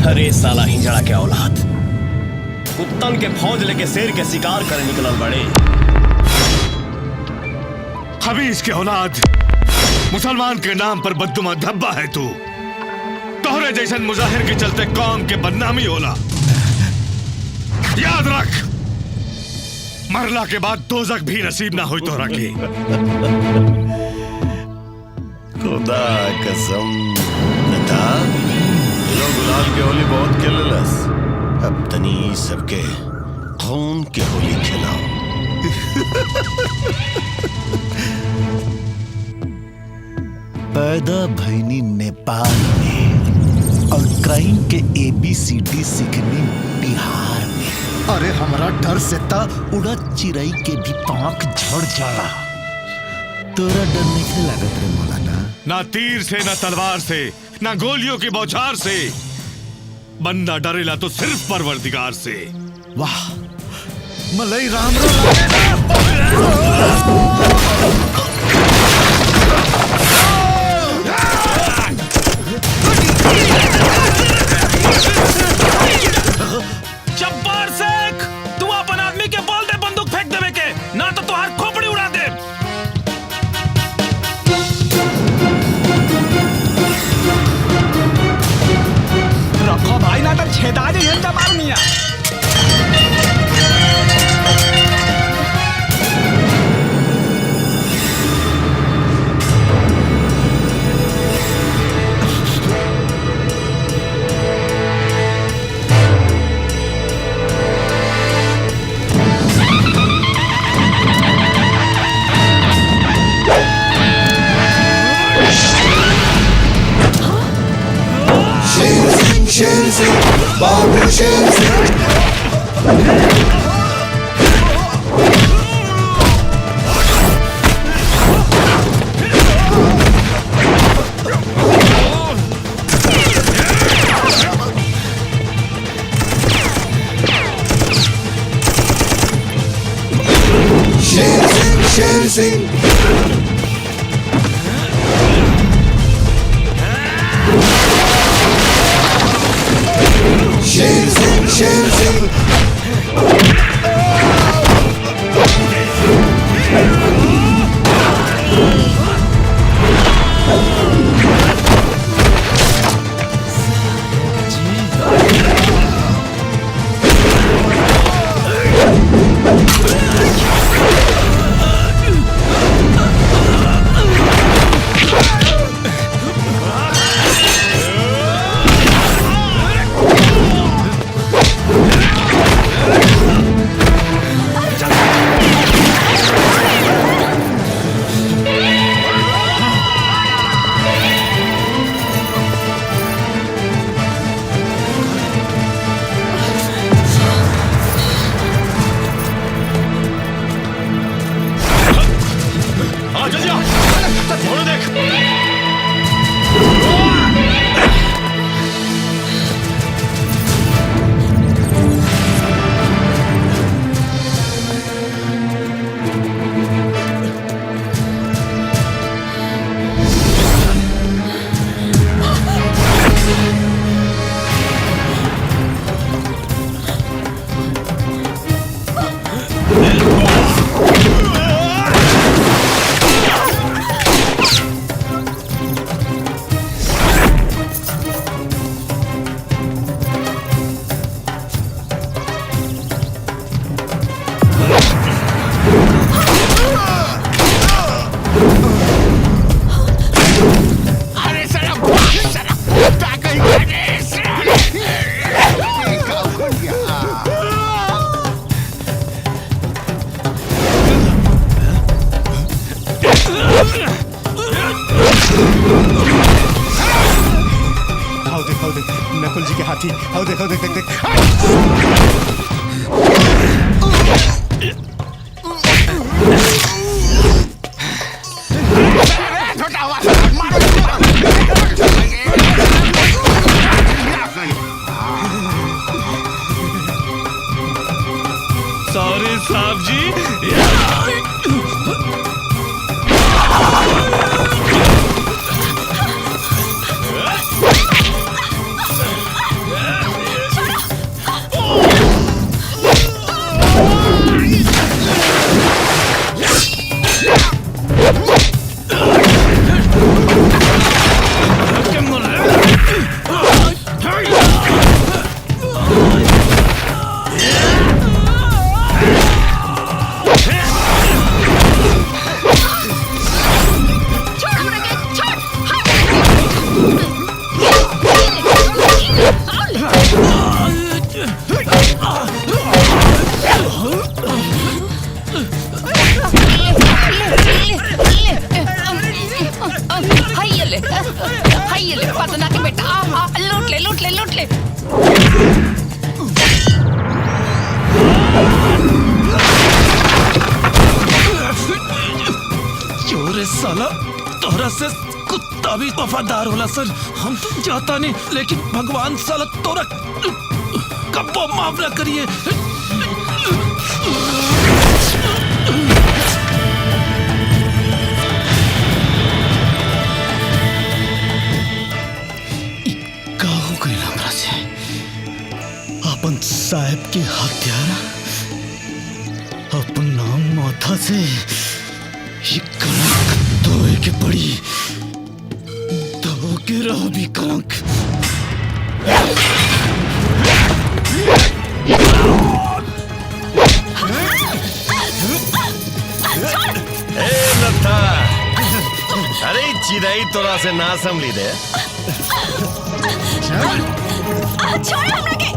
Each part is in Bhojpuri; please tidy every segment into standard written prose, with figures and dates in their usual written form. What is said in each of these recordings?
अरे साला हिजड़ा के औलाद, कुत्तन के फौज लेके शेर के शिकार करे निकलल बड़े। खबीस के औलाद, मुसलमान के नाम पर बददुमा धब्बा है तू। तोहरे जैसन मुजाहिर के चलते कौम के बदनामी होला। याद रख, मरला के बाद दोजख भी नसीब ना हुई तोहरा के। खुदा कसम नता लोग गुलाल के होली बहुत खेललस, अब तनी सबके खून के होली खिलाओ। पैदा भैनी नेपाल में और क्राइम के ABCD सीखनी बिहार में। अरे हमारा डर से ता उड़ा चिड़ई के भी पांख झड़ जाला। तोरा डर नहीं लागत रे मौलाना? ना तीर से, ना तलवार से, ना गोलियों की बौछार से। बंदा डरेला तो सिर्फ परवरदिगार से। वाह, मलई राम जब्बार शेख, तू अपन आदमी के बोल दे बंदूक फेंक देवे के, ना तो तुहार खोपड़ी उड़ा दे। रखो भाई, ना तो छेदा दे जब्बार मियां। शेर सिंह, बाबू शेर सिंह। शेर सिंह शेर सिंह शेर सिंह नकुल जी के हाथी, आओ देखो, देख देख देख। सॉरी साहब जी। तोहरा से कुत्ता भी वफादार होला सर। हम तो जाता नहीं, लेकिन भगवान साला तोरा कब्बो माफ ना करिए। का हो गई हमरा से? अपन साहब के हत्यारा अपन नाम माथा से ये कलंक धोए के पड़ी, धो के रहो भी कलंक। ए लता, अरे चिराई तोरा से ना संभली दे। छोड़ हमरा के।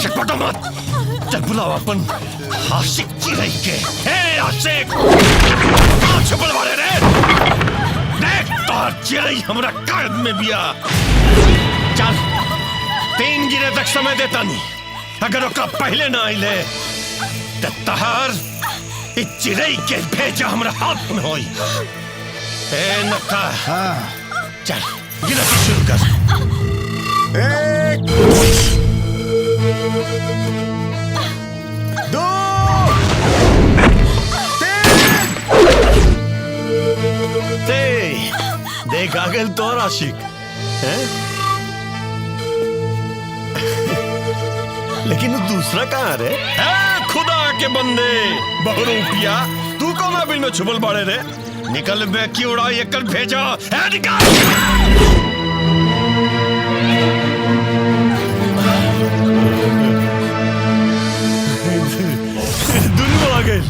चटपटा मत, चल बुलाओ अपन आशिक चिराई के। हे आशिक, कहाँ छुपल वाले रे? देख तोहर चिराई हमरा कायद में बिया। चल 3 गिने तक समय देता नहीं, अगर ओका पहले ना आइले तो तहार इस चिराई के भेजा हमरा हाथ में होई। ए नक्का, चल गिनती शुरू कर। 1 2 3 देख आ गए तो आशिक है? लेकिन वो दूसरा कहाँ रे? खुदा के बंदे बहुरूपिया, तू कौन बिल में छुपल बाड़े रे? निकल बे की उड़ा ये कर भेजा है, निकल। दुनू आ गए।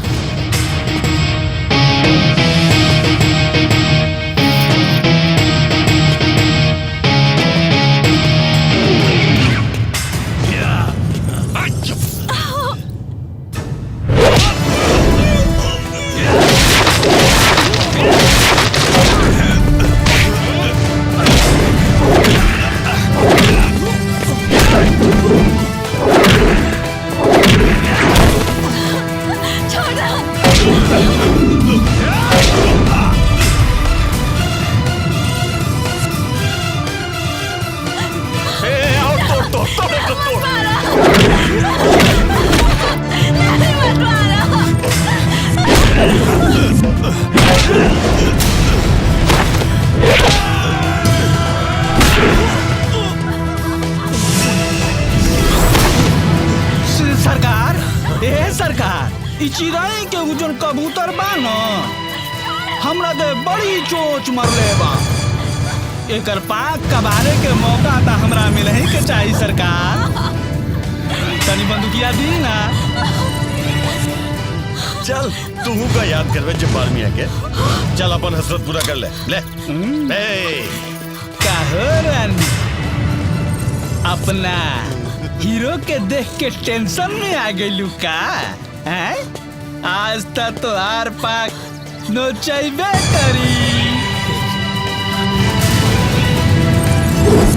चिराई के उजन कबूतर बा न, हमरा दे बड़ी चोच मरले बा। एकर पाक कबारे के मौका था हमरा मिलही के चाहिए सरकार। तनी बंदूकिया दी ना। चल तू का याद करवे जब्बार मियां के। चल अपन हसरत पूरा कर ले। ले कहरन अपना हीरो के देख के टेंशन में आ गई का? हैं? आज तक तो हार पाक नोचैबे करी।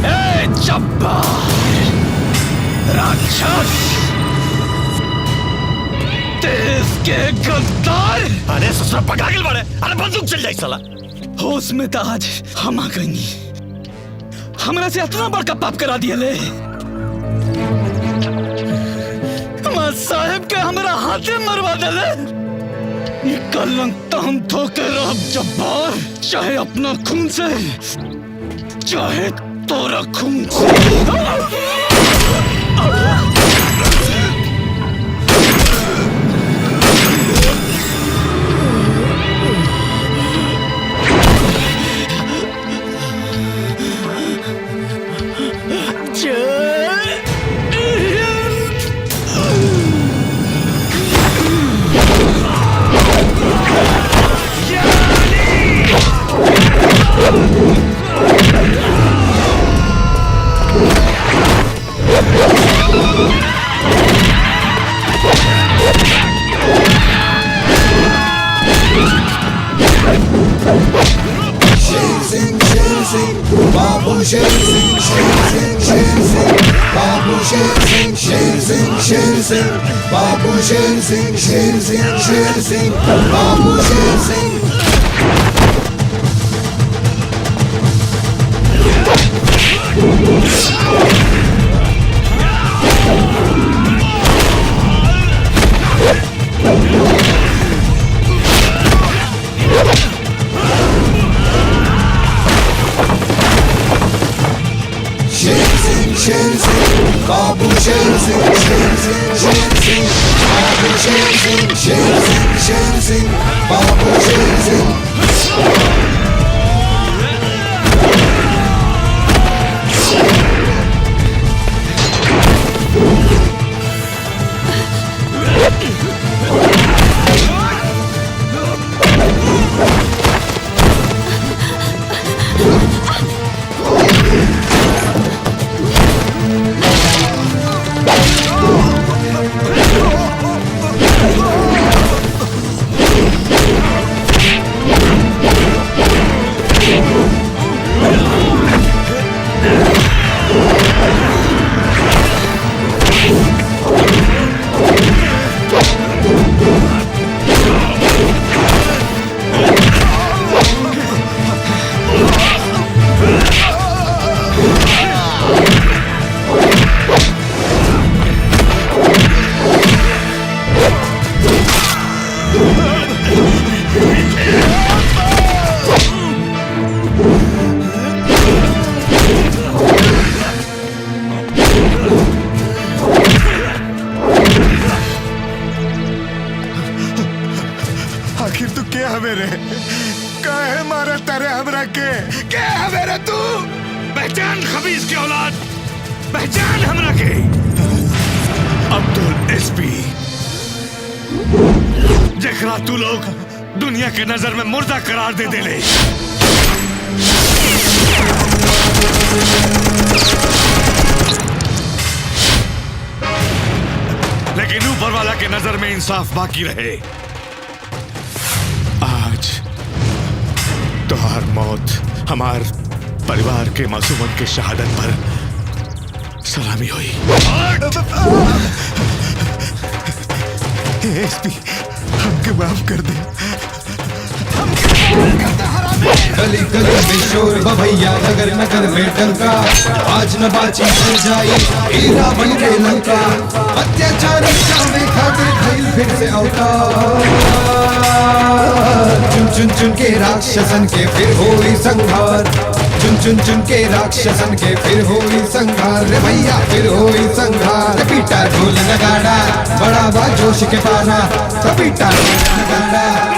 ए जब्बार राक्षस, देश के गद्दार। अरे ससुरा पकड़ा गेल बाड़े। अरे बंदूक चल जाई साला। होश में तो आज हम आ गई। हमरा से इतना बड़का पाप करा दिया ले। साहेब के हमरा हाथे मरवा दले। ये कलंक तो हम धोके रह जब्बार, चाहे अपना खून से चाहे तोरा खून से। शेर सिंह शेर सिंह बाबू शेर सिंह बाबू शेर सिंह बाबू शेर सिंह शेर सिंह बाबू शेर सिंह बाबू शेर सिंह बाबू शेर सिंह आखिर तू क्या है मेरे काहे मारे तारे हमरा के क्या है मेरे तू पहचान खबीस की औलाद पहचान हमरा के अब्दुल एसपी जखरा तू लोग दुनिया के नजर में मुर्दा करार दे देले लेकिन ऊपर वाला के नजर में इंसाफ बाकी रहे आज तोहार मौत हमार परिवार के मासूमन के शहादत पर सलामी हुई एसपी हमके माफ कर दे गली गली में शोर बभैया नगर नगर में डंका आज न बाची हो जाई हीरा बन के लंका अत्याचारी चावे खातिर भइल फिर से अवतार चुन चुन चुन के राक्षसन के फिर होई संहार चुन चुन चुन के राक्षसन के फिर होई संहार रे भैया फिर होई संहार पीटा ढोल नगाड़ा बड़ा बा जोश के पारा पीटा ढोल नगाड़ा